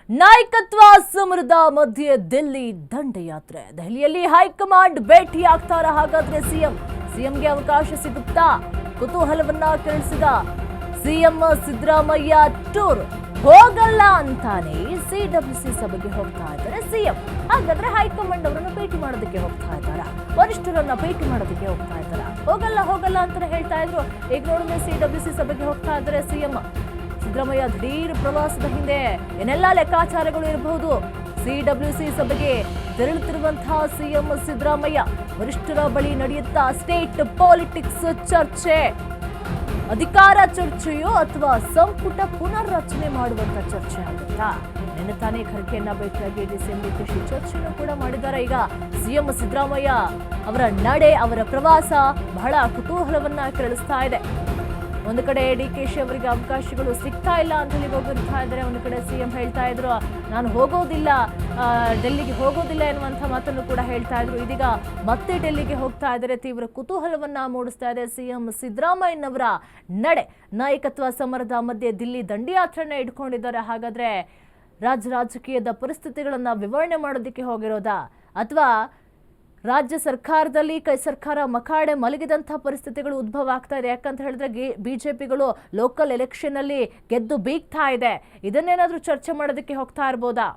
ನಾಯಕತ್ವ ಸಮರದ ಮಧ್ಯೆ ದಿಲ್ಲಿ ದಂಡಯಾತ್ರೆ. ದೆಹಲಿಯಲ್ಲಿ ಹೈಕಮಾಂಡ್ ಭೇಟಿಯಾಗ್ತಾರ ಹಾಗಾದ್ರೆ ಸಿಎಂಗೆ ಅವಕಾಶ ಸಿಗುತ್ತಾ? ಕುತೂಹಲವನ್ನ ಕೆರಳಿಸಿದ ಸಿಎಂ ಸಿದ್ದರಾಮಯ್ಯ ಟೂರ್ ಹೋಗಲ್ಲ ಅಂತಾನೆ ಸಿಡಬ್ಲ್ಯೂಸಿ ಸಭೆಗೆ ಹೋಗ್ತಾ ಇದ್ದಾರೆ ಸಿಎಂ. ಹಾಗಾದ್ರೆ ಹೈಕಮಾಂಡ್ ಅವರನ್ನು ಭೇಟಿ ಮಾಡೋದಕ್ಕೆ ಹೋಗ್ತಾ ಇದ್ದಾರಾ? ವರಿಷ್ಠರನ್ನ ಭೇಟಿ ಮಾಡೋದಕ್ಕೆ ಹೋಗ್ತಾ ಇದ್ದಾರಾ? ಹೋಗಲ್ಲ ಅಂತಾನೆ ಹೇಳ್ತಾ ಇದ್ರು. ಈಗ ನೋಡಿದ್ರೆ ಸಿಡಬ್ಲ್ಯೂಸಿ ಸಭೆಗೆ ಹೋಗ್ತಾ ಇದ್ದಾರೆ ಸಿಎಂ ಸಿದ್ದರಾಮಯ್ಯ. ದಿಢೀರ್ ಪ್ರವಾಸದ ಹಿಂದೆ ಏನೆಲ್ಲ ಲೆಕ್ಕಾಚಾರಗಳು ಇರಬಹುದು? ಸಿಡಬ್ಲ್ಯೂಸಿ ಸಭೆಗೆ ತೆರಳುತ್ತಿರುವಂತಹ ಸಿಎಂ ಸಿದ್ದರಾಮಯ್ಯ ವರಿಷ್ಠರ ಬಳಿ ನಡೆಯುತ್ತಾ ಸ್ಟೇಟ್ ಪಾಲಿಟಿಕ್ಸ್ ಚರ್ಚೆ, ಅಧಿಕಾರ ಚರ್ಚೆಯೋ ಅಥವಾ ಸಂಪುಟ ಪುನರ್ರಚನೆ ಮಾಡುವಂತ ಚರ್ಚೆ ಆಗುತ್ತಾ? ನಿನ್ನೆ ತಾನೇ ಖರ್ಗೆಯನ್ನ ಭೇಟಿಯಾಗಿ ಡಿಸಿಎಂ ಕೃಷಿ ಚರ್ಚೆಯನ್ನು ಕೂಡ ಮಾಡಿದ್ದಾರೆ. ಈಗ ಸಿಎಂ ಸಿದ್ದರಾಮಯ್ಯ ಅವರ ನಡೆ, ಅವರ ಪ್ರವಾಸ ಬಹಳ ಕುತೂಹಲವನ್ನ ಕೆರಳಿಸ್ತಾ ಇದೆ. ಒಂದು ಕಡೆ ಡಿಕೆಶಿ ಅವರಿಗೆ ಅವಕಾಶಗಳು ಸಿಗ್ತಾ ಇಲ್ಲ ಅಂತ ಹೇಳಿ ಹೋಗಿರ್ತಾ ಇದ್ದಾರೆ. ಒಂದು ಕಡೆ ಸಿಎಂ ಹೇಳ್ತಾ ಇದ್ರು ನಾನು ಹೋಗೋದಿಲ್ಲ, ಡೆಲ್ಲಿಗೆ ಹೋಗೋದಿಲ್ಲ ಎನ್ನುವಂಥ ಮಾತನ್ನು ಕೂಡ ಹೇಳ್ತಾ ಇದ್ರು. ಇದೀಗ ಮತ್ತೆ ಡೆಲ್ಲಿಗೆ ಹೋಗ್ತಾ ಇದ್ದಾರೆ. ತೀವ್ರ ಕುತೂಹಲವನ್ನ ಮೂಡಿಸ್ತಾ ಇದೆ ಸಿಎಂ ಸಿದ್ದರಾಮಯ್ಯನವರ ನಡೆ. ನಾಯಕತ್ವ ಸಮರದ ಮಧ್ಯೆ ದಿಲ್ಲಿ ದಂಡಯಾತ್ರೆಯನ್ನ ಇಟ್ಕೊಂಡಿದ್ದಾರೆ. ಹಾಗಾದ್ರೆ ರಾಜಕೀಯದ ಪರಿಸ್ಥಿತಿಗಳನ್ನ ವಿವರಣೆ ಮಾಡೋದಕ್ಕೆ ಹೋಗಿರೋದಾ, ಅಥವಾ ರಾಜ್ಯ ಸರ್ಕಾರದಲ್ಲಿ ಸರ್ಕಾರ ಮಕಾಡೆ ಮಲಗಿದಂತಹ ಪರಿಸ್ಥಿತಿಗಳು ಉದ್ಭವ ಆಗ್ತಾ ಇದೆ? ಯಾಕಂತ ಹೇಳಿದ್ರೆ ಬಿಜೆಪಿಗಳು ಲೋಕಲ್ ಎಲೆಕ್ಷನ್ ಅಲ್ಲಿ ಗೆದ್ದು ಬೀಗ್ತಾ ಇದೆ. ಇದನ್ನೇನಾದ್ರೂ ಚರ್ಚೆ ಮಾಡೋದಕ್ಕೆ ಹೋಗ್ತಾ ಇರ್ಬೋದಾ?